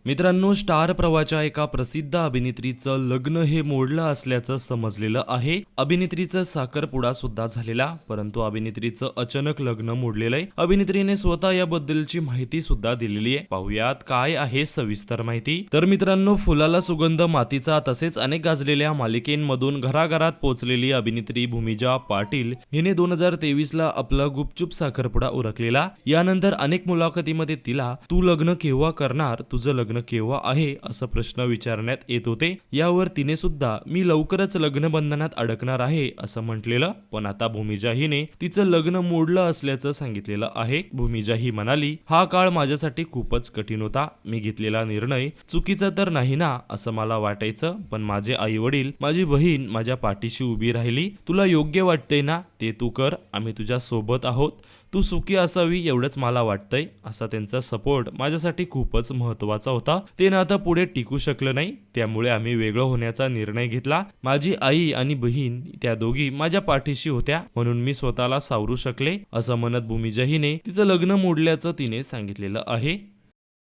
मित्रांनो, स्टार प्रवाहाच्या एका प्रसिद्ध अभिनेत्रीचं लग्न हे मोडलं असल्याचं समजलेलं आहे. अभिनेत्रीचं साखरपुडा सुद्धा झालेला, परंतु अभिनेत्रीचं अचानक लग्न मोडलेलं आहे. अभिनेत्रीने स्वतः याबद्दलची माहिती सुद्धा दिलेली आहे. पाहुयात काय आहे सविस्तर माहिती. तर मित्रांनो, फुलाला सुगंध मातीचा तसेच अनेक गाजलेल्या मालिकेंमधून घराघरात पोहोचलेली अभिनेत्री भूमिजा पाटील हिने 2023 ला आपला गुपचूप साखरपुडा उरकलेला. यानंतर अनेक मुलाखतीमध्ये तिला तू लग्न केव्हा करणार, तुझं लग्न केव्हा आहे असं प्रश्न विचारण्यात येत होते. यावर तिने सुद्धा मी लवकरच लग्न बंधनात अडकणार आहे असं म्हटलेलं. पण आता भूमिजा हिने तिचं लग्न मोडलं असल्याचं सांगितलेलं आहे. भूमिजा ही म्हणाली, हा काळ माझ्यासाठी खूपच कठीण होता. मी घेतलेला निर्णय चुकीचा तर नाही ना असं मला वाटायचं, पण माझे आई वडील, माझी बहीण माझ्या पाठीशी उभी राहिली. तुला योग्य वाटतंय ना ते तू कर, आम्ही तुझ्या सोबत आहोत, तू सुखी असावी एवढंच मला वाटतंय असा त्यांचा सपोर्ट माझ्यासाठी खूपच महत्वाचा होता. ते नातं पुढे टिकू शकलं नाही, त्यामुळे आम्ही वेगळं होण्याचा निर्णय घेतला. माझी आई आणि बहीण त्या दोघी माझ्या पाठीशी होत्या, म्हणून मी स्वतःला सावरू शकले असं म्हणत भूमिजा हिने तिचं लग्न मोडल्याचं तिने सांगितलेलं आहे.